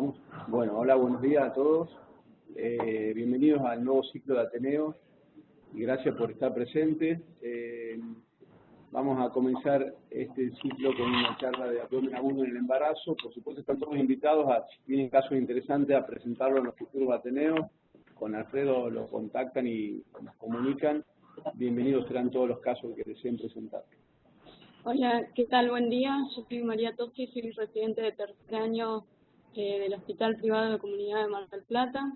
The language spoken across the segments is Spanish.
¿Estamos? Bueno, hola, buenos días a todos. Bienvenidos al nuevo ciclo de Ateneo y gracias por estar presentes. Vamos a comenzar este ciclo con una charla de abdomen agudo en el embarazo. Por supuesto están todos invitados a, si tienen casos interesantes, a presentarlo en los futuros Ateneos. Con Alfredo lo contactan y nos comunican. Bienvenidos serán todos los casos que deseen presentar. Hola, ¿qué tal? Buen día. Yo soy María Toschi, soy residente de tercer año del Hospital Privado de Comunidad de Mar del Plata.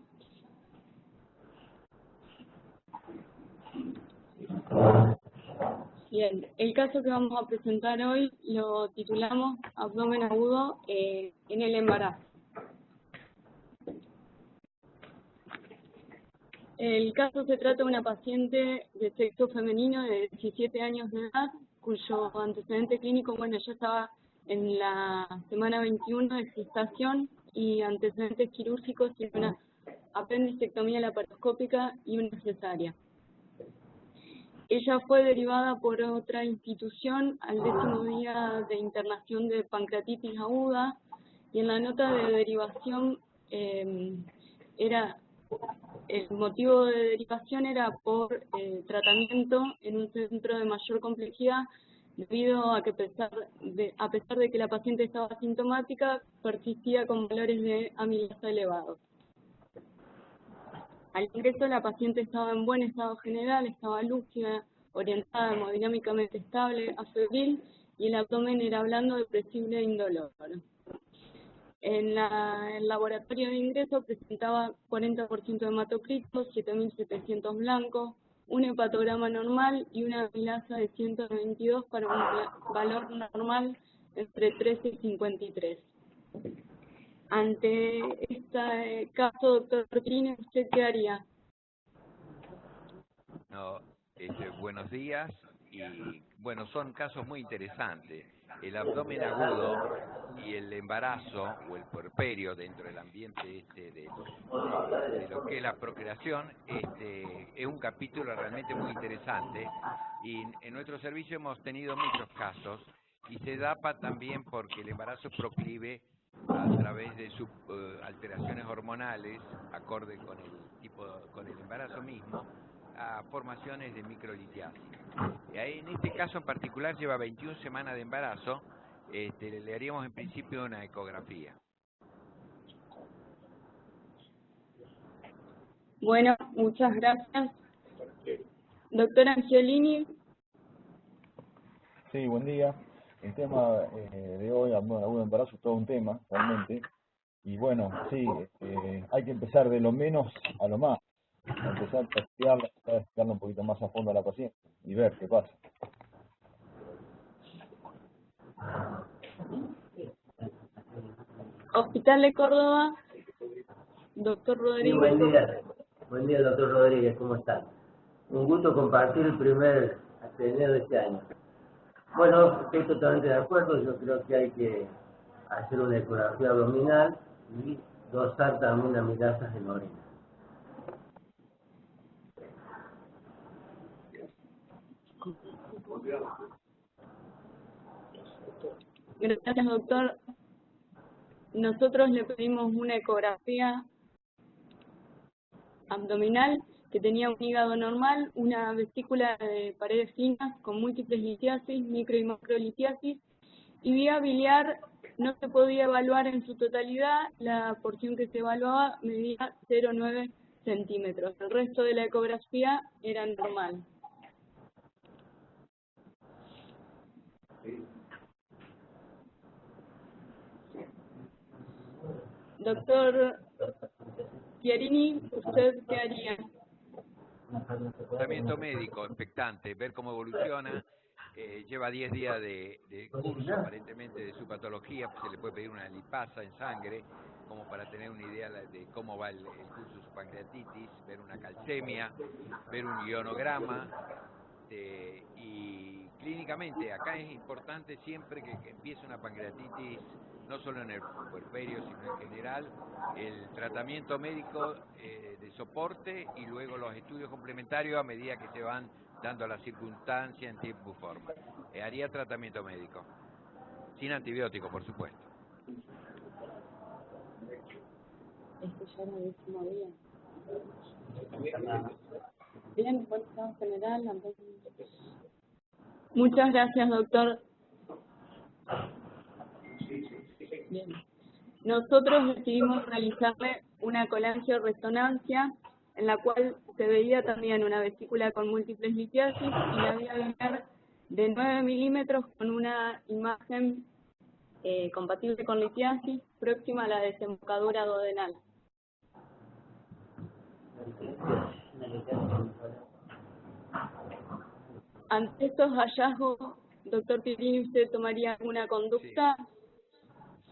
Bien, el caso que vamos a presentar hoy lo titulamos abdomen agudo en el embarazo. El caso se trata de una paciente de sexo femenino de 17 años de edad, cuyo antecedente clínico, bueno, ya estaba en la semana 21 de gestación y antecedentes quirúrgicos y una apendicectomía laparoscópica y una cesárea. Ella fue derivada por otra institución al 10º día de internación de pancreatitis aguda y en la nota de derivación el motivo de derivación era por tratamiento en un centro de mayor complejidad debido a que a pesar de que la paciente estaba asintomática, persistía con valores de amilasa elevados. Al ingreso la paciente estaba en buen estado general, estaba lúcida, orientada, hemodinámicamente estable, afebril y el abdomen era blando, depresible e indoloro. En el laboratorio de ingreso presentaba 40% de hematocrito, 7.700 blancos, un hepatograma normal y una amilasa de 122 para un valor normal entre 13 y 53. Ante este caso, doctor Trine, ¿usted qué haría? No, buenos días y bueno, son casos muy interesantes. El abdomen agudo y el embarazo o el puerperio dentro del ambiente de lo que es la procreación es un capítulo realmente muy interesante y en nuestro servicio hemos tenido muchos casos y se da también porque el embarazo es proclive a través de sus alteraciones hormonales acorde con el embarazo mismo a formaciones de microlitiasis. En este caso en particular lleva 21 semanas de embarazo. Le haríamos en principio una ecografía. Bueno, muchas gracias. Doctor Angiolini. Sí, buen día. El tema de hoy, abdomen agudo de embarazo, es todo un tema, realmente. Y bueno, sí, hay que empezar de lo menos a lo más. Empezar a estudiarla un poquito más a fondo a la paciente y ver qué pasa. Hospital de Córdoba, doctor Rodríguez. Sí, buen día doctor Rodríguez, ¿cómo está? Un gusto compartir el primer Ateneo de este año. Bueno, estoy totalmente de acuerdo, yo creo que hay que hacer una ecografía abdominal y dosar también amilasas en orina. Gracias, doctor. Nosotros le pedimos una ecografía abdominal que tenía un hígado normal, una vesícula de paredes finas con múltiples litiasis, micro y macrolitiasis, y vía biliar no se podía evaluar en su totalidad, la porción que se evaluaba medía 0,9 centímetros. El resto de la ecografía era normal. Doctor Chiarini, ¿usted qué haría? Tratamiento médico, expectante, ver cómo evoluciona. Lleva 10 días de curso aparentemente de su patología, pues se le puede pedir una lipasa en sangre como para tener una idea de cómo va el curso de su pancreatitis, ver una calcemia, ver un ionograma y clínicamente acá es importante siempre que empiece una pancreatitis, no solo en el puerperio sino en general, el tratamiento médico de soporte y luego los estudios complementarios a medida que se van dando las circunstancias en tiempo y forma. Haría tratamiento médico, sin antibiótico por supuesto. Ya era el último día. Bien, buen estado general. Muchas gracias, doctor. Bien. Nosotros decidimos realizarle una colangio-resonancia en la cual se veía también una vesícula con múltiples litiasis y la vía biliar de 9 milímetros con una imagen compatible con litiasis próxima a la desembocadura duodenal. Ante estos hallazgos, doctor Pierini, ¿usted tomaría alguna conducta?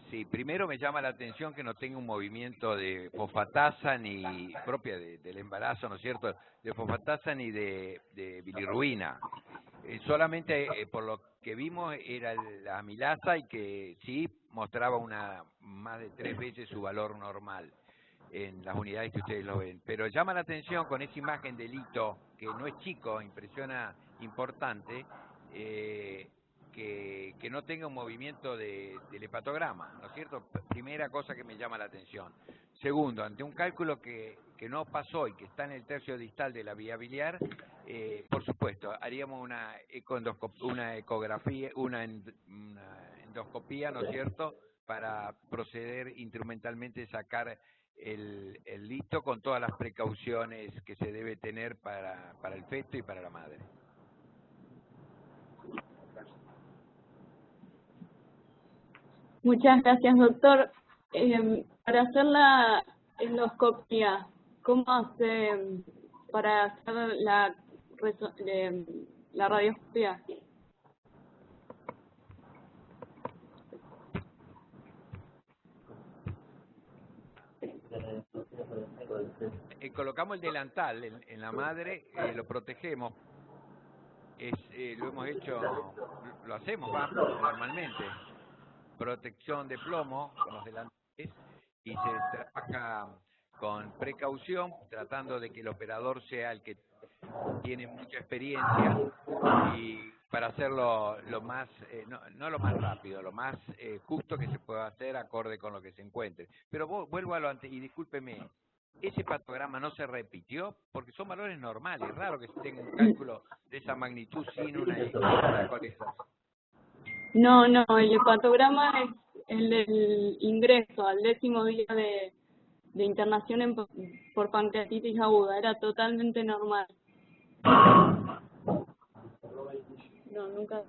Sí, primero me llama la atención que no tenga un movimiento de fosfatasa ni propia del embarazo, ¿no es cierto?, de fosfatasa ni de bilirruina. Solamente por lo que vimos era la amilasa y que sí mostraba más de 3 veces su valor normal en las unidades que ustedes lo ven. Pero llama la atención con esa imagen del hito, que no es chico, impresiona importante, que no tenga un movimiento del hepatograma, ¿no es cierto? Primera cosa que me llama la atención. Segundo, ante un cálculo que no pasó y que está en el tercio distal de la vía biliar, por supuesto, haríamos una ecografía, una endoscopía, ¿no es cierto?, para proceder instrumentalmente a sacar el lito con todas las precauciones que se debe tener para el feto y para la madre. Muchas gracias, doctor. Para hacer la endoscopia, ¿cómo hace para hacer la radioscopia? Colocamos el delantal en la madre, lo protegemos, lo hemos hecho, lo hacemos normalmente, protección de plomo con los delantales y se trabaja con precaución, tratando de que el operador sea el que tiene mucha experiencia y para hacerlo lo más, no lo más rápido, lo más justo que se pueda hacer acorde con lo que se encuentre. Pero vuelvo a lo antes, y discúlpeme, ¿ese hepatograma no se repitió? Porque son valores normales, es raro que se tenga un cálculo de esa magnitud sin una colección. No, el hepatograma es el del ingreso al 10º día de internación por pancreatitis aguda, era totalmente normal. No, nunca.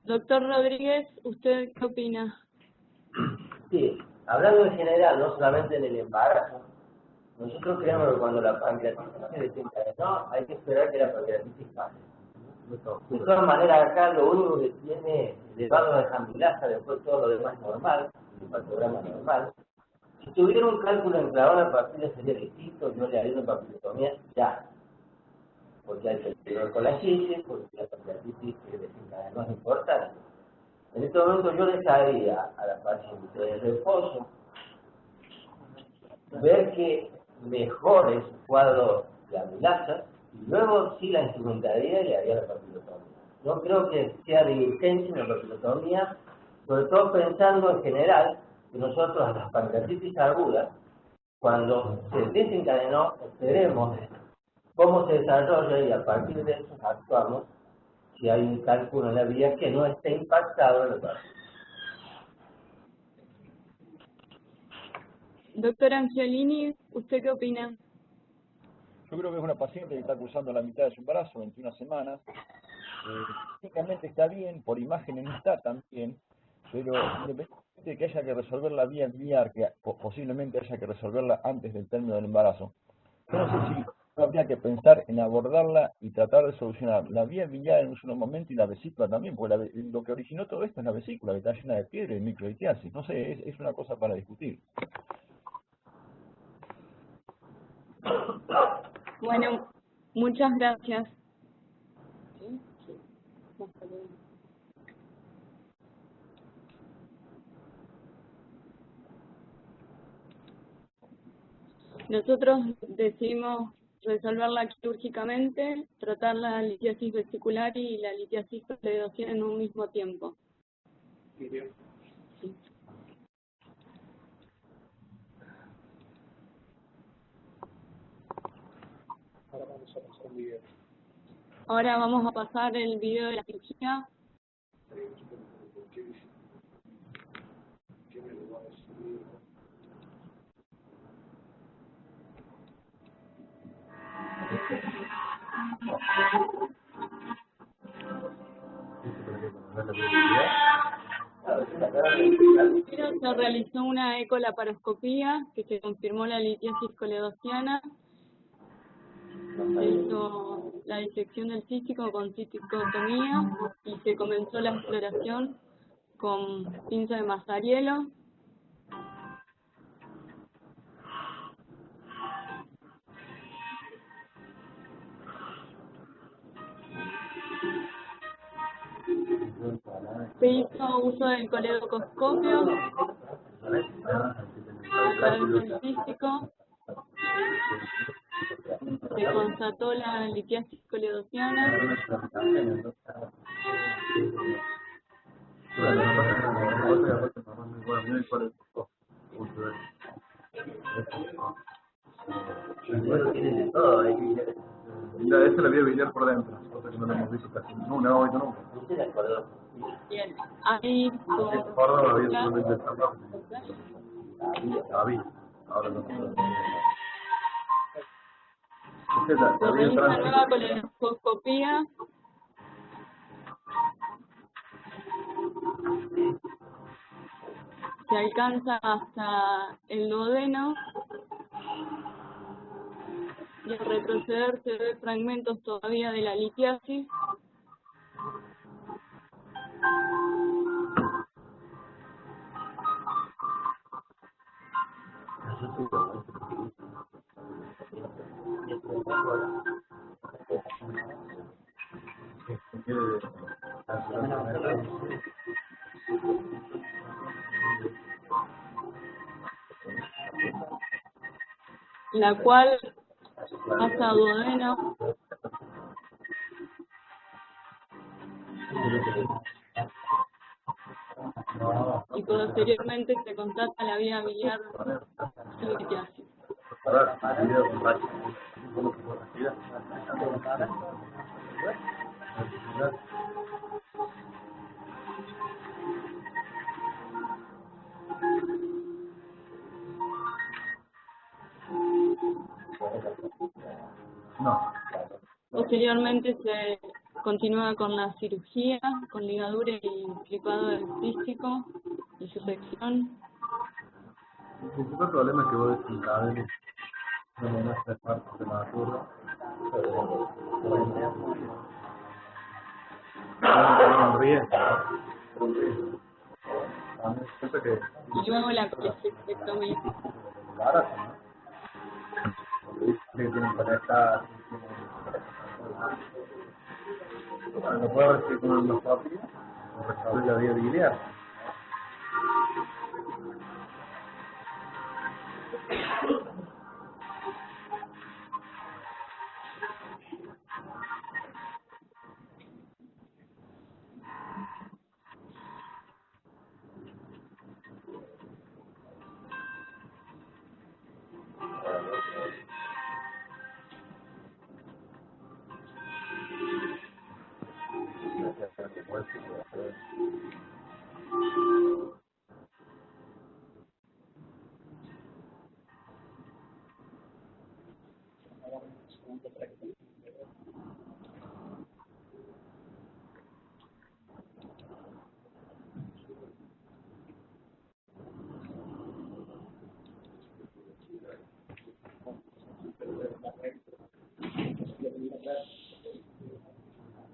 Doctor Rodríguez, ¿usted qué opina? Sí, hablando en general, no solamente en el embarazo, nosotros creemos que cuando la pancreatitis se desencadenó, hay que esperar que la pancreatitis pase. De todas maneras, acá lo único que tiene elevado es amilasa, después todo lo demás normal, el hepatograma normal. Si tuviera un cálculo enclavado en la papila sería distinto, yo le haría una papilotomía ya. Porque hay que tener con la chisis, porque la pancreatitis que desencadenó es importante. En este momento yo dejaría a la paciente de reposo ver que mejore su cuadro de amilasa y luego sí la instrumentaría y le haría la papilotomía. No creo que sea de urgencia una papilotomía, sobre todo pensando en general que nosotros a las pancreatitis agudas, cuando se desencadenó, esperemos cómo se desarrolla y a partir de eso actuamos si hay un cálculo en la vía que no esté impactado en el paciente. Doctor Angiolini, ¿usted qué opina? Yo creo que es una paciente que está cursando la mitad de su embarazo, 21 semanas. Técnicamente está bien, por imágenes no está tan bien, pero independientemente de que haya que resolver la vía biliar, que posiblemente haya que resolverla antes del término del embarazo, yo no sé si habría que pensar en abordarla y tratar de solucionar la vía biliar en un solo momento y la vesícula también, porque lo que originó todo esto es la vesícula, que está llena de piedra y microlitiasis. No sé, es una cosa para discutir. Bueno, muchas gracias. Nosotros decidimos resolverla quirúrgicamente, tratar la litiasis vesicular y la litiasis predominante en un mismo tiempo. Sí. Ahora vamos a pasar el video de la cirugía. Primero se realizó una ecolaparoscopía que se confirmó la litiasis coledociana. Se hizo la disección del cístico con cisticotomía y se comenzó la exploración con pinza de Mazarielo. Se hizo uso del coledocoscopio a través del cístico. Se constató la litiasis coledociana. Mira, esta la voy a biliar por dentro, cosa que no la hemos visto casi. No la hemos visto nunca. Bien, ahí Córdoba la había solamente desarrollado. Había, ahora no. se realiza nueva coledoscopía. Se alcanza hasta el duodeno y al retroceder se ven fragmentos todavía de la litiasis. La cual hasta duodeno y posteriormente se constata la vía biliar sin litiasis. Posteriormente se continúa con la cirugía, con ligadura y clipado del cístico y susección. El principal problema es que vos desencadenes no menos 3 partes prematuras. Y luego la colecistectomía. No puedo recibir con una endoscopia o restaurar la vía biliar.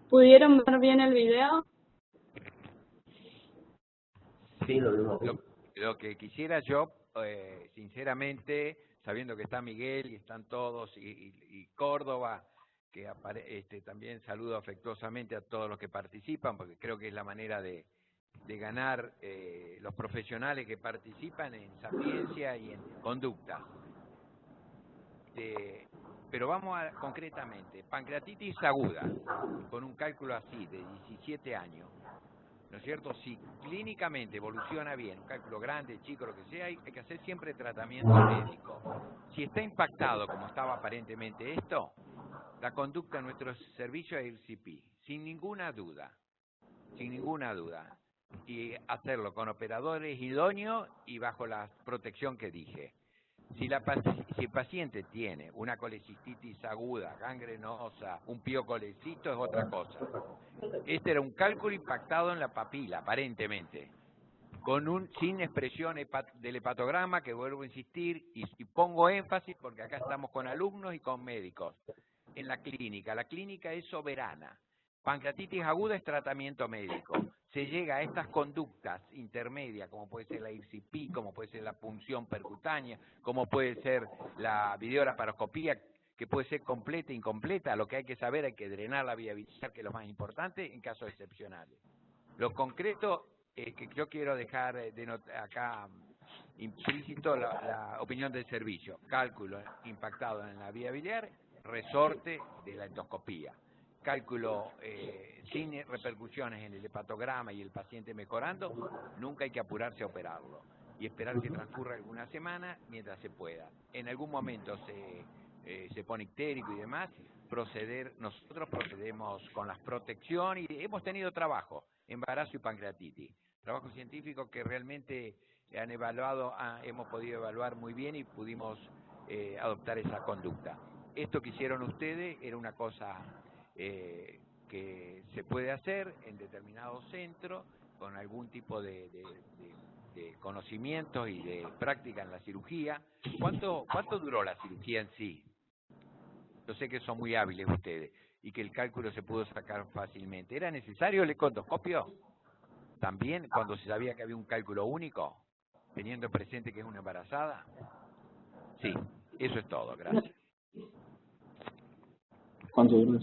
¿Pudieron ver bien el video? Sí, lo vimos. Lo que quisiera yo, sinceramente, sabiendo que está Miguel y están todos, y Córdoba, que también saludo afectuosamente a todos los que participan, porque creo que es la manera de ganar los profesionales que participan en sapiencia y en conducta. Pero vamos a concretamente, pancreatitis aguda, con un cálculo así de 17 años, ¿no es cierto? Si clínicamente evoluciona bien, un cálculo grande, chico, lo que sea, hay que hacer siempre tratamiento médico. Si está impactado, como estaba aparentemente esto, la conducta de nuestro servicio es IRCP, sin ninguna duda, y hacerlo con operadores idóneos y bajo la protección que dije. Si el paciente tiene una colecistitis aguda, gangrenosa, un piocolecito, es otra cosa. Este era un cálculo impactado en la papila, aparentemente, sin expresión del hepatograma, que vuelvo a insistir, y pongo énfasis porque acá estamos con alumnos y con médicos. En la clínica es soberana. Pancreatitis aguda es tratamiento médico. Se llega a estas conductas intermedias, como puede ser la IRCP, como puede ser la punción percutánea, como puede ser la videolaparoscopía, que puede ser completa e incompleta. Lo que hay que saber, hay que drenar la vía biliar, que es lo más importante en casos excepcionales. Lo concreto que yo quiero dejar acá implícito la opinión del servicio. Cálculo impactado en la vía biliar, resorte de la endoscopía. Cálculo sin repercusiones en el hepatograma y el paciente mejorando, nunca hay que apurarse a operarlo y esperar que transcurra alguna semana mientras se pueda. En algún momento se pone ictérico y demás, nosotros procedemos con las protecciones y hemos tenido trabajo, embarazo y pancreatitis, trabajo científico que realmente hemos podido evaluar muy bien y pudimos adoptar esa conducta. Esto que hicieron ustedes era una cosa que se puede hacer en determinados centros con algún tipo de conocimientos y de práctica en la cirugía. ¿Cuánto duró la cirugía en sí? Yo sé que son muy hábiles ustedes y que el cálculo se pudo sacar fácilmente. ¿Era necesario el econdoscopio? También, cuando se sabía que había un cálculo único, teniendo presente que es una embarazada. Sí, eso es todo, gracias. ¿Cuánto duró?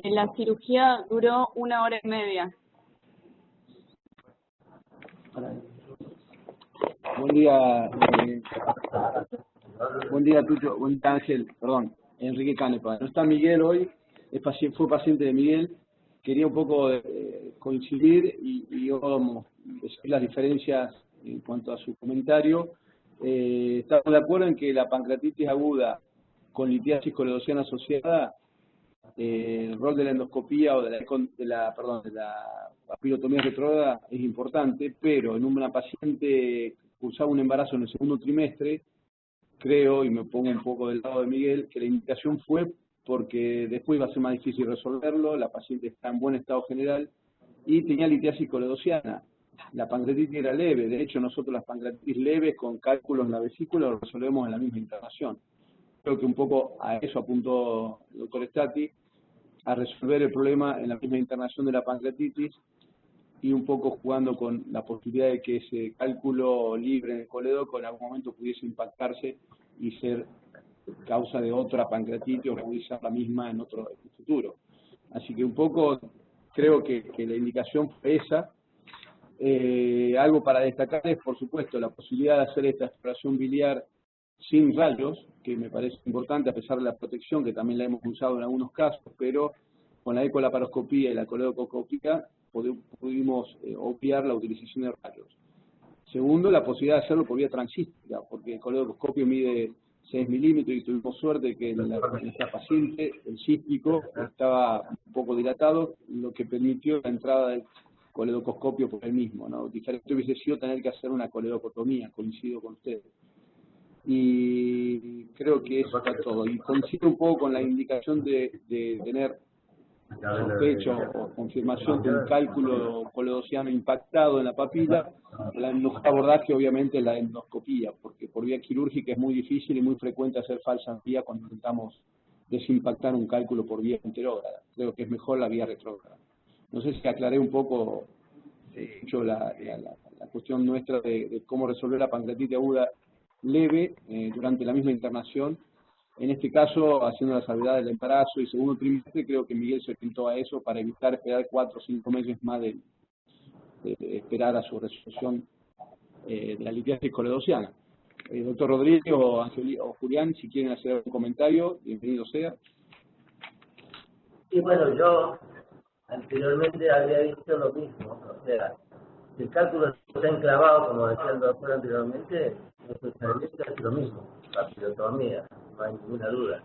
La cirugía duró 1 hora y media. Buen día, Tucho. Buen día, Ángel. Perdón, Enrique Canepa. No está Miguel hoy, fue paciente de Miguel. Quería un poco coincidir y vamos decir las diferencias en cuanto a su comentario. Estamos de acuerdo en que la pancreatitis aguda con litiasis coledociana asociada, el rol de la endoscopía o de la papilotomía retrógrada es importante, pero en una paciente que cursaba un embarazo en el segundo trimestre, creo, y me pongo un poco del lado de Miguel, que la indicación fue porque después iba a ser más difícil resolverlo, la paciente está en buen estado general y tenía litiasis coledociana. La pancreatitis era leve, de hecho nosotros las pancreatitis leves con cálculos en la vesícula lo resolvemos en la misma internación. Creo que un poco a eso apuntó el doctor Stati, a resolver el problema en la misma internación de la pancreatitis y un poco jugando con la posibilidad de que ese cálculo libre en el coledoco en algún momento pudiese impactarse y ser causa de otra pancreatitis o agudizar la misma en otro futuro. Así que un poco creo que la indicación fue esa. Algo para destacar es, por supuesto, la posibilidad de hacer esta exploración biliar sin rayos, que me parece importante a pesar de la protección, que también la hemos usado en algunos casos, pero con la ecolaparoscopía y la coledocoscopía pudimos obviar la utilización de rayos. Segundo, la posibilidad de hacerlo por vía transística, porque el coledocoscopio mide 6 milímetros y tuvimos suerte que en esta paciente el cístico estaba un poco dilatado, lo que permitió la entrada del coledocoscopio por el mismo, ¿no? Diferente hubiese sido tener que hacer una coledocotomía, coincido con ustedes. Y creo que eso está todo. Y coincido un poco con la indicación de tener sospecha o confirmación de un cálculo coledociano impactado en la papila. La abordaje obviamente es la endoscopía, porque por vía quirúrgica es muy difícil y muy frecuente hacer falsa vía cuando intentamos desimpactar un cálculo por vía enterógrada. Creo que es mejor la vía retrógrada. No sé si aclaré un poco la cuestión nuestra de cómo resolver la pancreatitis aguda leve durante la misma internación. En este caso, haciendo la salvedad del embarazo y segundo trimestre, creo que Miguel se orientó a eso para evitar esperar 4 o 5 meses más de esperar a su resolución de la litiasis coledociana. Doctor Rodríguez o Julián, si quieren hacer algún comentario, bienvenido sea. Sí, bueno, yo anteriormente había visto lo mismo, o sea, si el cálculo está enclavado, como decía el doctor anteriormente, nuestro especialista es lo mismo, papilotomía, no hay ninguna duda.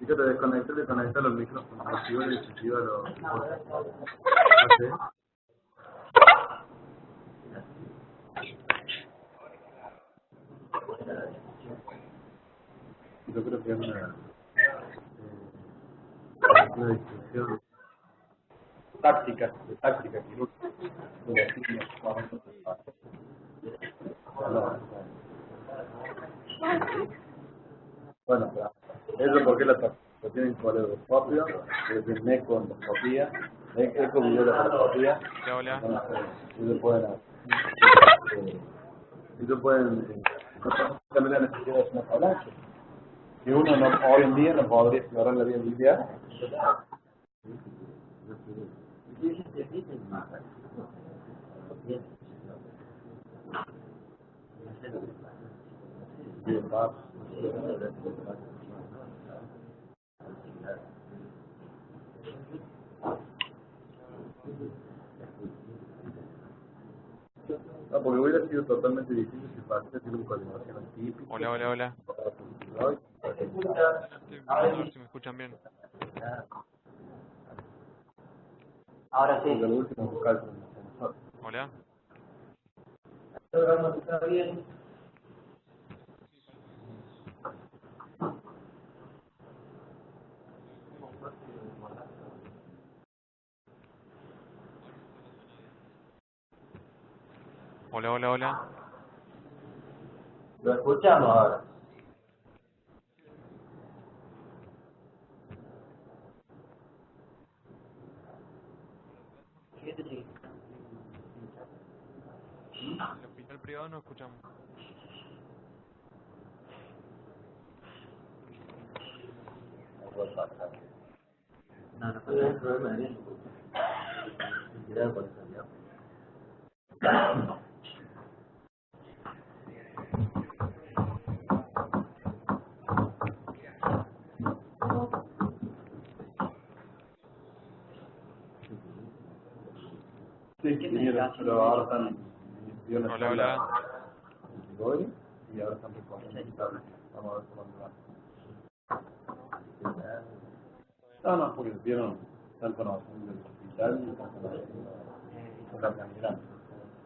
Fíjate, desconectar los micrófonos, activar y desactivar los... Yo creo que es una discusión táctica quirúrgica. Bueno, eso porque la tienen coledoscopio, tienen ecoendoscopía, ecovideoscopía. Hola. Ellos pueden también la necesidad de una avalancha. Que uno no, hoy en día no podría explorar la vía lineal. No, porque hubiera sido totalmente distinto si Pacita tiene un coordinación típica. Hola. ¿Se escucha? A ver si me escuchan bien. Ahora sí. Lo último es buscar con el sensor. Hola. Ahora no está bien. Hola. Lo escuchamos ahora. En el hospital privado no escuchamos. No hay problema de eso. Cuidado con eso, ¿no? Sí, pero ahora están... Hola. Y ahora están recorriendo el tablet. Vamos a ver cómo va. No, porque vieron, están conociendo el hospital y están conociendo la realidad.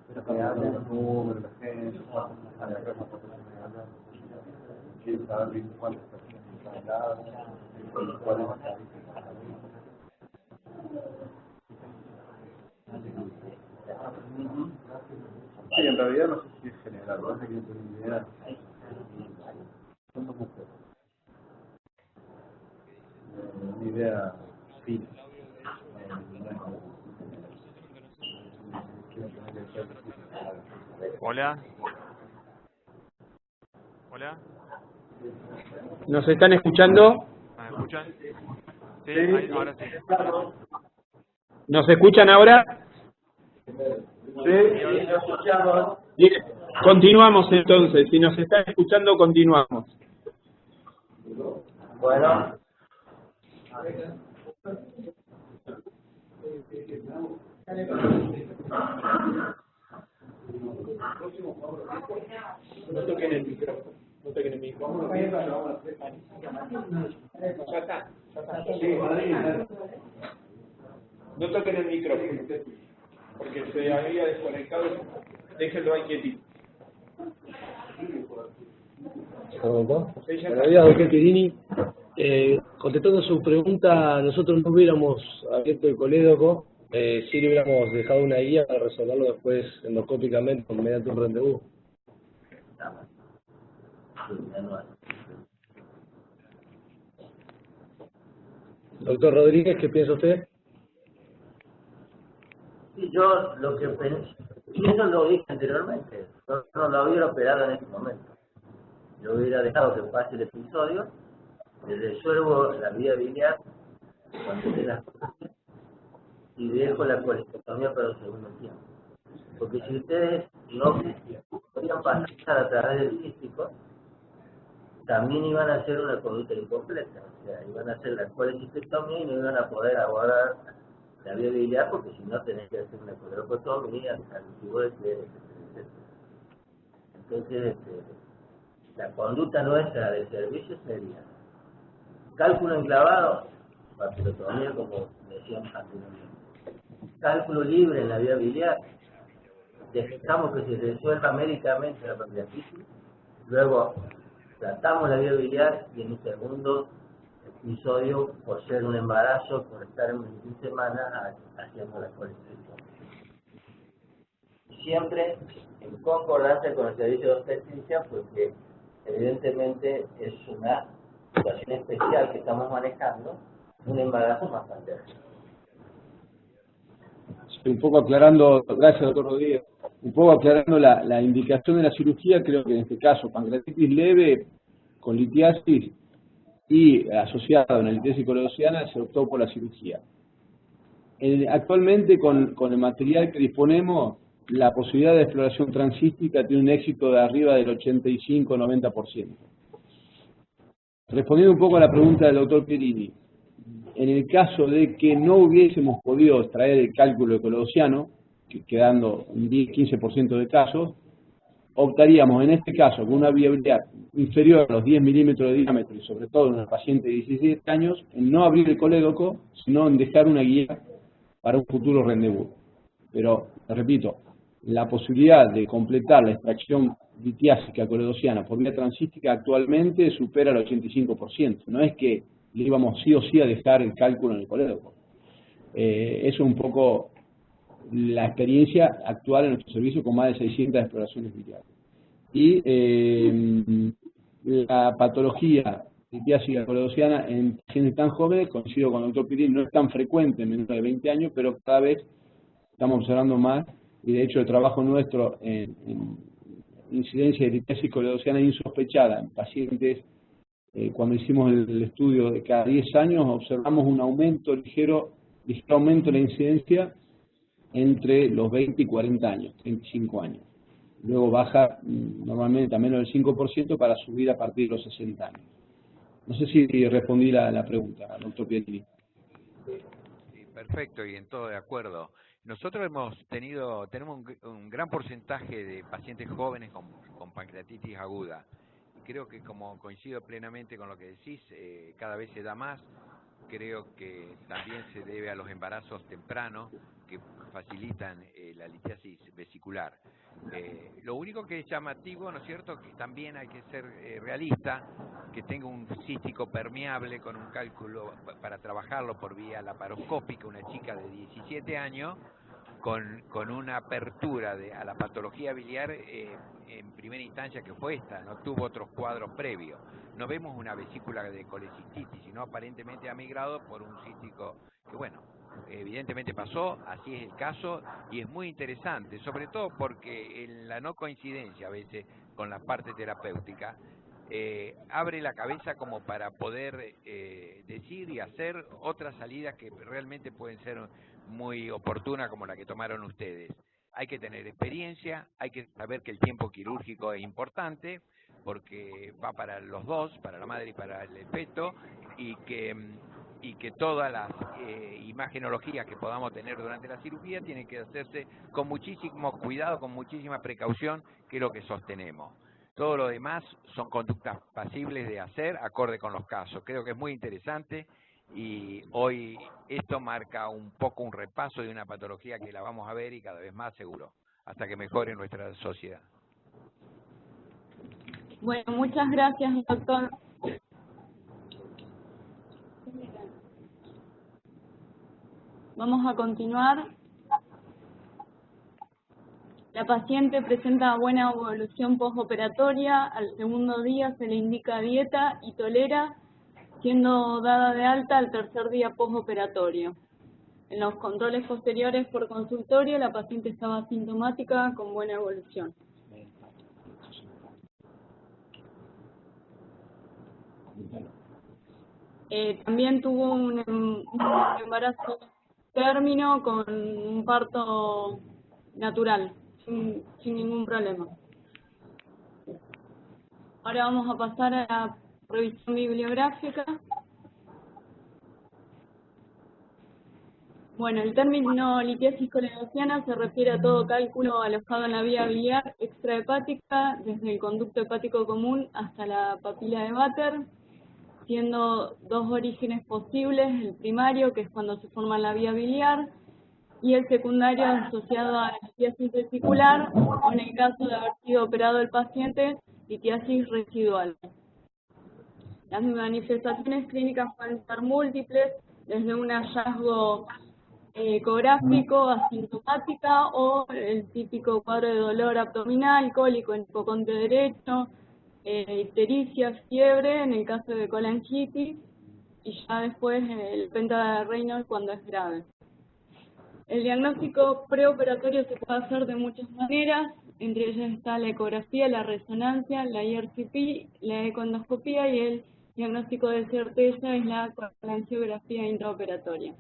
Están hablando los números, la gente, quieren saber cuántas personas están aisladas, cuál es la estadística. Sí, en realidad no sé si es general, no sé quién tiene una idea. Son dos mujeres. Una idea fina. Hola. ¿Nos están escuchando? ¿Me escuchan? Sí, ahí, ahora sí. ¿Nos escuchan ahora? Sí, lo escuchamos. Bien, continuamos entonces. Si nos están escuchando, continuamos. Bueno. No toquen el micrófono. No toquen el micrófono. Ya está. No toquen el micrófono, porque se había desconectado. Déjenlo ahí quietito. Buenos días, doctor Chirini. Contestando su pregunta, nosotros no hubiéramos abierto el colédoco, sí le hubiéramos dejado una guía para resolverlo después endoscópicamente mediante un rendezvous. Doctor Rodríguez, ¿qué piensa usted? Sí, yo lo que pensé, y eso lo dije anteriormente, no lo hubiera operado en ese momento. yo hubiera dejado que pase el episodio, le resuelvo la vía biliar cuando esté las cosas y dejo la colectotomía para el segundo tiempo. Porque si ustedes no podían pasar a través del cístico, también iban a hacer una conducta incompleta, o sea, iban a hacer la colecistectomía y no iban a poder abordar la vía biliar porque si no tenés que hacer una colectotomía, etc. Entonces, la conducta nuestra del servicio sería cálculo enclavado, papilotomía como decíamos anteriormente. Cálculo libre en la vía biliar, dejamos que se resuelva médicamente la pancreatitis, luego tratamos la vía biliar y en un segundo episodio, por ser un embarazo, por estar en 21 semanas, hacíamos la colectotomía. Siempre en concordancia con el servicio de obstetricia, porque evidentemente es una situación especial que estamos manejando, un embarazo más paterno. Un poco aclarando, gracias doctor Rodríguez, un poco aclarando la indicación de la cirugía, creo que en este caso pancreatitis leve con litiasis y asociada a una litiasis coledociana se optó por la cirugía. Actualmente con el material que disponemos, la posibilidad de exploración transcística tiene un éxito de arriba del 85-90%. Respondiendo un poco a la pregunta del doctor Pierini, en el caso de que no hubiésemos podido extraer el cálculo coledociano, quedando un 10-15% de casos, optaríamos en este caso con una viabilidad inferior a los 10 milímetros de diámetro y sobre todo en una paciente de 17 años, en no abrir el colédoco, sino en dejar una guía para un futuro rendezvous. Pero, repito, la posibilidad de completar la extracción litiásica coledociana por vía transcística actualmente supera el 85%. No es que le íbamos sí o sí a dejar el cálculo en el colédoco. Eso es un poco la experiencia actual en nuestro servicio con más de 600 exploraciones biliares. Y la patología litiásica coledociana en pacientes tan jóvenes, coincido con el doctor Pirín, no es tan frecuente en menores de 20 años, pero cada vez estamos observando más, y de hecho el trabajo nuestro en incidencia de litiasis coledociana insospechada en pacientes, cuando hicimos el estudio de cada 10 años, observamos un aumento ligero aumento de la incidencia entre los 20 y 40 años, 35 años. Luego baja normalmente a menos del 5% para subir a partir de los 60 años. No sé si respondí la pregunta, doctor Pietri. Sí, perfecto, y en todo de acuerdo. Nosotros tenemos un gran porcentaje de pacientes jóvenes con pancreatitis aguda. Creo que, como coincido plenamente con lo que decís, cada vez se da más. Creo que también se debe a los embarazos tempranos que facilitan la litiasis vesicular. Lo único que es llamativo, ¿no es cierto?, que también hay que ser realista, que tenga un cístico permeable con un cálculo para trabajarlo por vía laparoscópica, una chica de 17 años, con una apertura a la patología biliar en primera instancia, que fue esta, no tuvo otros cuadros previos. No vemos una vesícula de colecistitis, sino aparentemente ha migrado por un cístico que, bueno, evidentemente pasó, así es el caso, y es muy interesante, sobre todo porque en la no coincidencia a veces con la parte terapéutica, abre la cabeza como para poder decir y hacer otras salidas que realmente pueden ser muy oportunas, como la que tomaron ustedes. Hay que tener experiencia, hay que saber que el tiempo quirúrgico es importante, porque va para los dos, para la madre y para el feto, y que todas las imagenologías que podamos tener durante la cirugía tienen que hacerse con muchísimo cuidado, con muchísima precaución, que es lo que sostenemos. Todo lo demás son conductas pasibles de hacer acorde con los casos. Creo que es muy interesante y hoy esto marca un poco un repaso de una patología que la vamos a ver y cada vez más seguro, hasta que mejore nuestra sociedad. Bueno, muchas gracias, doctor. Vamos a continuar. La paciente presenta buena evolución postoperatoria. Al segundo día se le indica dieta y tolera, siendo dada de alta al tercer día postoperatorio. En los controles posteriores por consultorio, la paciente estaba asintomática con buena evolución. También tuvo un embarazo término con un parto natural, sin ningún problema. Ahora vamos a pasar a la revisión bibliográfica. Bueno, el término litiasis coledociana se refiere a todo cálculo alojado en la vía biliar extrahepática, desde el conducto hepático común hasta la papila de Vater, siendo dos orígenes posibles: el primario, que es cuando se forma la vía biliar, y el secundario asociado a la litiasis vesicular, o en el caso de haber sido operado el paciente, litiasis residual. Las manifestaciones clínicas pueden ser múltiples, desde un hallazgo ecográfico, asintomática, o el típico cuadro de dolor abdominal, cólico en hipoconte derecho, ictericia, fiebre en el caso de colangitis, y ya después el penta de Reynolds cuando es grave. El diagnóstico preoperatorio se puede hacer de muchas maneras, entre ellas está la ecografía, la resonancia, la IRCP, la ecoendoscopía, y el diagnóstico de certeza es la colangiografía intraoperatoria.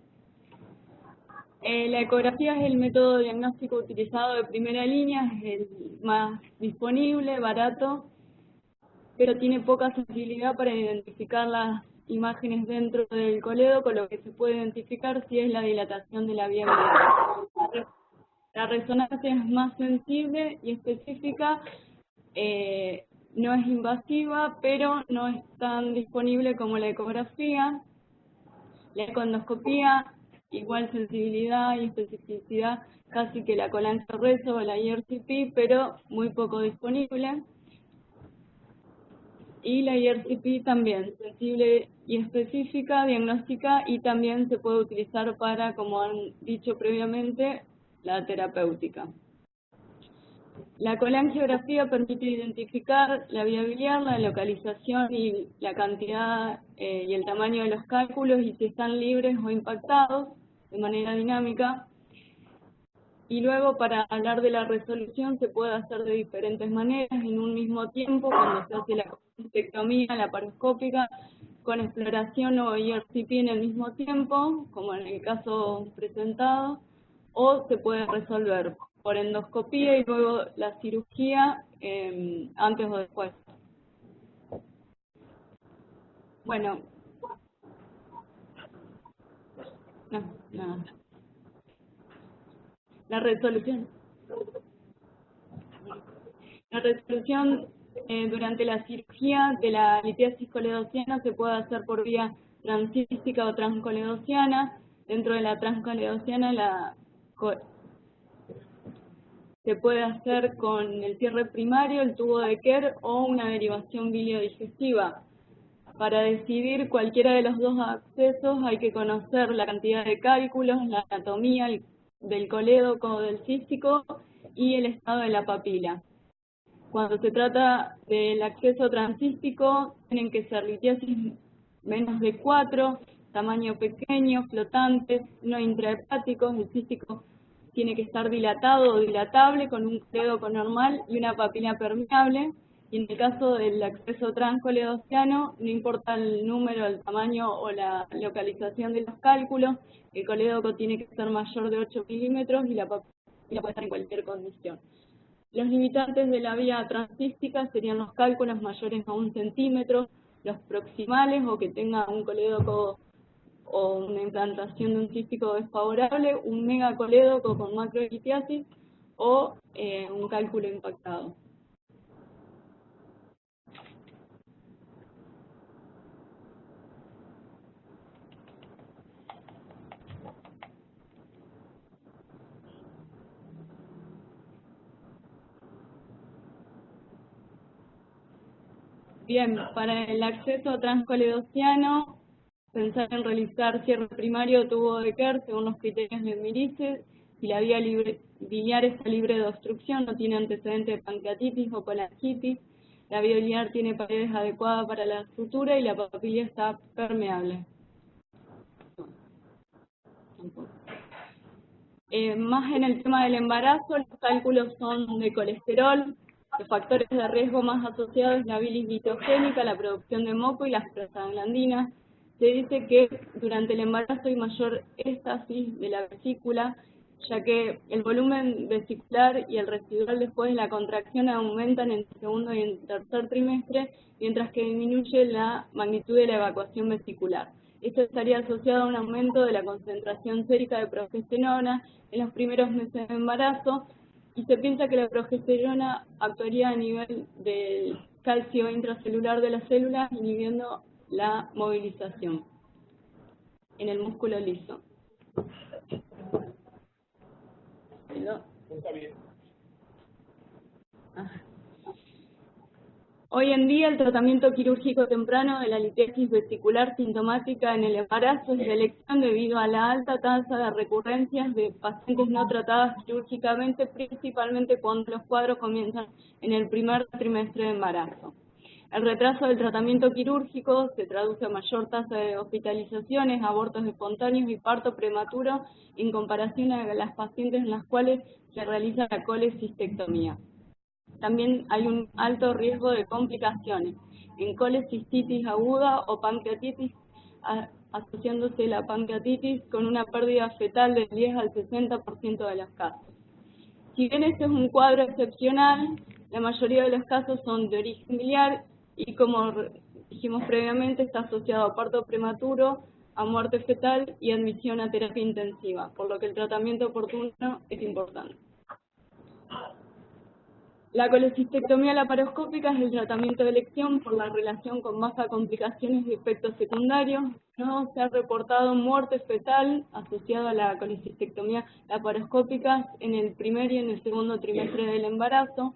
La ecografía es el método diagnóstico utilizado de primera línea, es el más disponible, barato, pero tiene poca sensibilidad para identificar las imágenes dentro del colédoco, con lo que se puede identificar si es la dilatación de la vía biliar. La resonancia es más sensible y específica, no es invasiva, pero no es tan disponible como la ecografía. La ecoendoscopía, igual sensibilidad y especificidad casi que la colangio-reso o la IRCP, pero muy poco disponible. Y la IRCP también, sensible y específica, diagnóstica, y también se puede utilizar para, como han dicho previamente, la terapéutica. La colangiografía permite identificar la vía biliar, la localización y la cantidad y el tamaño de los cálculos, y si están libres o impactados de manera dinámica. Y luego, para hablar de la resolución, se puede hacer de diferentes maneras en un mismo tiempo, cuando se hace la colectomía laparoscópica con exploración o IRCP en el mismo tiempo, como en el caso presentado, o se puede resolver por endoscopía y luego la cirugía antes o después. Bueno, nada. La resolución. La resolución durante la cirugía de la litiasis coledociana se puede hacer por vía transcística o transcoledociana. Dentro de la transcoledociana se puede hacer con el cierre primario, el tubo de Kerr o una derivación biliodigestiva. Para decidir cualquiera de los dos accesos hay que conocer la cantidad de cálculos, la anatomía del colédoco o del cístico y el estado de la papila. Cuando se trata del acceso transcístico, tienen que ser litiasis menos de 4, tamaño pequeño, flotantes, no intrahepáticos. El cístico tiene que estar dilatado o dilatable con un colédoco normal y una papila permeable. Y en el caso del acceso transcoledociano, no importa el número, el tamaño o la localización de los cálculos, el colédoco tiene que ser mayor de 8 milímetros y la papila puede estar en cualquier condición. Los limitantes de la vía transcística serían los cálculos mayores a 1 centímetro, los proximales o que tenga un colédoco o una implantación de un cístico desfavorable, un megacolédoco con macrolitiasis o un cálculo impactado. Bien, para el acceso transcoledociano, pensar en realizar cierre primario o tubo de Kerr según los criterios de Mirice. Si la vía biliar está libre de obstrucción, no tiene antecedente de pancreatitis o colangitis, la vía biliar tiene paredes adecuadas para la sutura y la papila está permeable. Más en el tema del embarazo, los cálculos son de colesterol, Los factores de riesgo más asociados es la bilis mitogénica, la producción de moco y las prostaglandinas. Se dice que durante el embarazo hay mayor éstasis de la vesícula, ya que el volumen vesicular y el residual después de la contracción aumentan en el segundo y en el tercer trimestre, mientras que disminuye la magnitud de la evacuación vesicular. Esto estaría asociado a un aumento de la concentración sérica de progesterona en los primeros meses de embarazo, y se piensa que la progesterona actuaría a nivel del calcio intracelular de las células, inhibiendo la movilización en el músculo liso. Hoy en día el tratamiento quirúrgico temprano de la litiasis vesicular sintomática en el embarazo es de elección debido a la alta tasa de recurrencias de pacientes no tratadas quirúrgicamente, principalmente cuando los cuadros comienzan en el primer trimestre de embarazo. El retraso del tratamiento quirúrgico se traduce a mayor tasa de hospitalizaciones, abortos espontáneos y parto prematuro en comparación a las pacientes en las cuales se realiza la colecistectomía. También hay un alto riesgo de complicaciones en colecistitis aguda o pancreatitis, asociándose la pancreatitis con una pérdida fetal del 10 al 60% de los casos. Si bien este es un cuadro excepcional, la mayoría de los casos son de origen biliar y, como dijimos previamente, está asociado a parto prematuro, a muerte fetal y admisión a terapia intensiva, por lo que el tratamiento oportuno es importante. La colecistectomía laparoscópica es el tratamiento de elección por la relación con bajas complicaciones y efectos secundarios. No se ha reportado muerte fetal asociada a la colecistectomía laparoscópica en el primer y en el segundo trimestre del embarazo.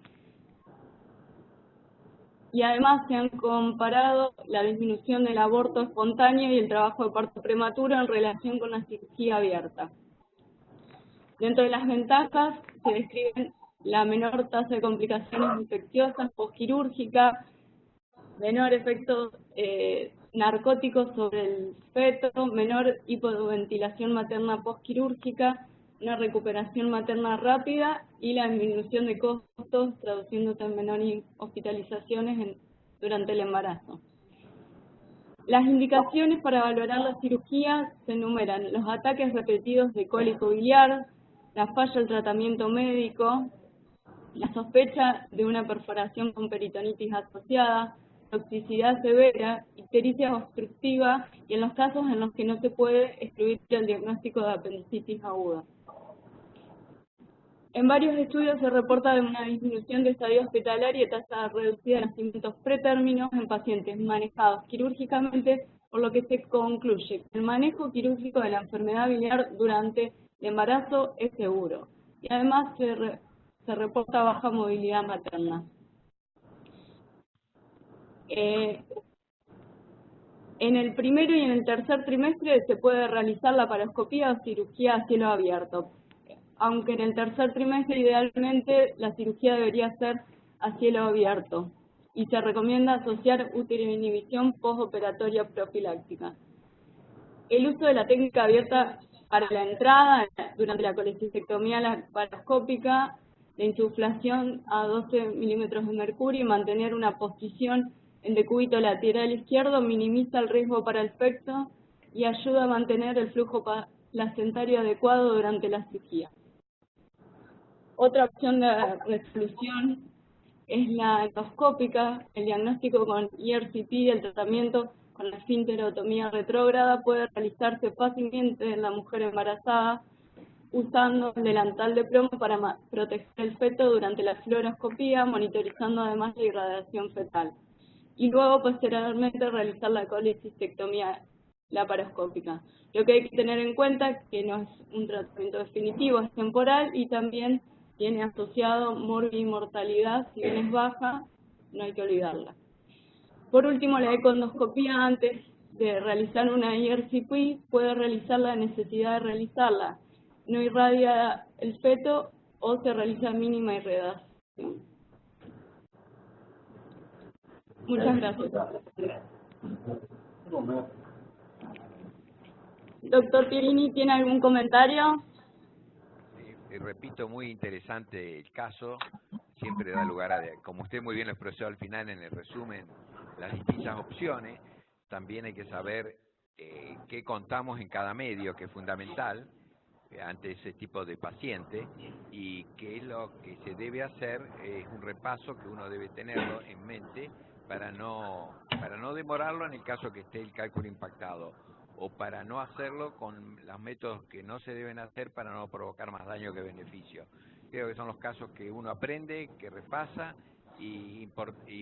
Y además se han comparado la disminución del aborto espontáneo y el trabajo de parto prematuro en relación con la cirugía abierta. Dentro de las ventajas se describen la menor tasa de complicaciones infecciosas postquirúrgicas, menor efecto narcótico sobre el feto, menor hipoventilación materna postquirúrgica, una recuperación materna rápida y la disminución de costos, traduciéndose en menores hospitalizaciones durante el embarazo. Las indicaciones para valorar la cirugía se enumeran los ataques repetidos de cólico biliar, la falla del tratamiento médico, la sospecha de una perforación con peritonitis asociada, toxicidad severa, ictericia obstructiva y en los casos en los que no se puede excluir el diagnóstico de apendicitis aguda. En varios estudios se reporta de una disminución de estadio hospitalario y tasa reducida de nacimientos pretérminos en pacientes manejados quirúrgicamente, por lo que se concluye que el manejo quirúrgico de la enfermedad biliar durante el embarazo es seguro. Y además se reporta baja movilidad materna. En el primero y en el tercer trimestre se puede realizar la laparoscopía o cirugía a cielo abierto, aunque en el tercer trimestre idealmente la cirugía debería ser a cielo abierto y se recomienda asociar uteroinhibición postoperatoria profiláctica. El uso de la técnica abierta para la entrada durante la colecistectomía laparoscópica, la insuflación a 12 milímetros de mercurio y mantener una posición en decúbito lateral izquierdo minimiza el riesgo para el feto y ayuda a mantener el flujo placentario adecuado durante la cirugía. Otra opción de resolución es la endoscópica. El diagnóstico con ERCP y el tratamiento con la esfínterotomía retrógrada puede realizarse fácilmente en la mujer embarazada usando el delantal de plomo para proteger el feto durante la fluoroscopía, monitorizando además la irradiación fetal. Y luego posteriormente realizar la colecistectomía laparoscópica. Lo que hay que tener en cuenta es que no es un tratamiento definitivo, es temporal y también tiene asociado morbimortalidad, si bien es baja, no hay que olvidarla. Por último, la econdoscopía antes de realizar una ERCP puede realizar la necesidad de realizarla. No irradia el feto o se realiza mínima irradiación. Muchas gracias. Doctor Pierini, ¿tiene algún comentario? Sí, repito, muy interesante el caso. siempre da lugar a, como usted muy bien lo expresó al final en el resumen, las distintas opciones. También hay que saber qué contamos en cada medio, que es fundamental ante ese tipo de paciente, y qué es lo que se debe hacer. Es un repaso que uno debe tenerlo en mente para no demorarlo en el caso que esté el cálculo impactado, o para no hacerlo con los métodos que no se deben hacer para no provocar más daño que beneficio. Creo que son los casos que uno aprende, que repasa, y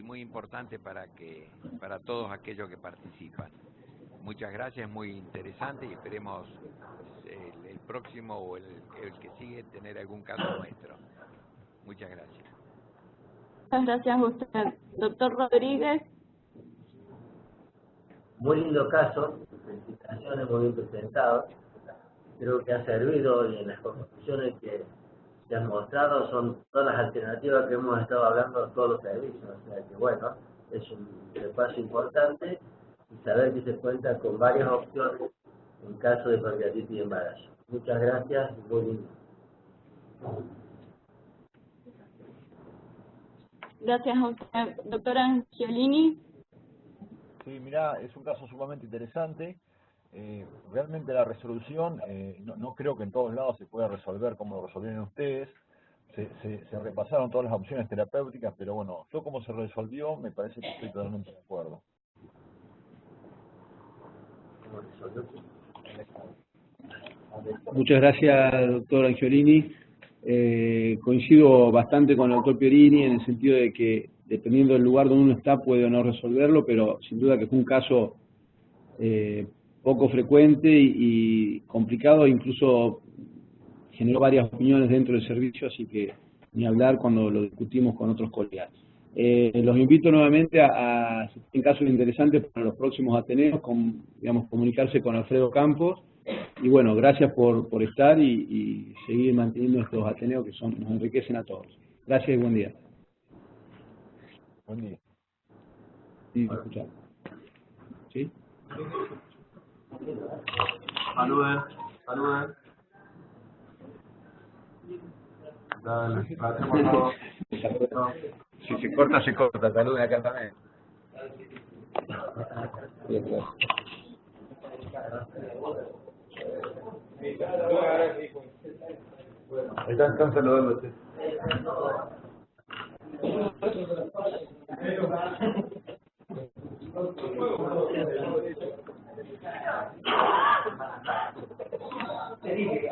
muy importante para todos aquellos que participan. Muchas gracias, muy interesante, y esperemos el próximo o el que sigue tener algún caso nuestro. Muchas gracias. Muchas gracias a usted. Doctor Rodríguez. Muy lindo caso, felicitaciones, muy bien presentado. Creo que ha servido, y en las conclusiones que has mostrado son todas las alternativas que hemos estado hablando de todos los servicios. O sea que bueno, es un repaso importante, y saber que se cuenta con varias opciones en caso de pancreatitis y embarazo. Muchas gracias y muy lindo. Gracias a usted. Doctora Angiolini. Sí, mirá, es un caso sumamente interesante. Realmente la resolución, no creo que en todos lados se pueda resolver como lo resolvieron ustedes. Se repasaron todas las opciones terapéuticas, pero bueno, yo como se resolvió, me parece que estoy totalmente de acuerdo. Muchas gracias, doctor Angiolini. Coincido bastante con el doctor Pierini en el sentido de que, dependiendo del lugar donde uno está, puede o no resolverlo, pero sin duda que fue un caso poco frecuente y complicado, incluso generó varias opiniones dentro del servicio, así que ni hablar cuando lo discutimos con otros colegas. Los invito nuevamente a si tienen casos interesantes para los próximos Ateneos, comunicarse con Alfredo Campos. Y bueno, gracias por estar y seguir manteniendo estos Ateneos que nos enriquecen a todos. Gracias y buen día. Buen día. Sí, escuchamos. ¿Sí? Saluden, saluden. Dale, hacemos todo. Si se corta, se corta. Saluden acá también. Están saludando. Te dije,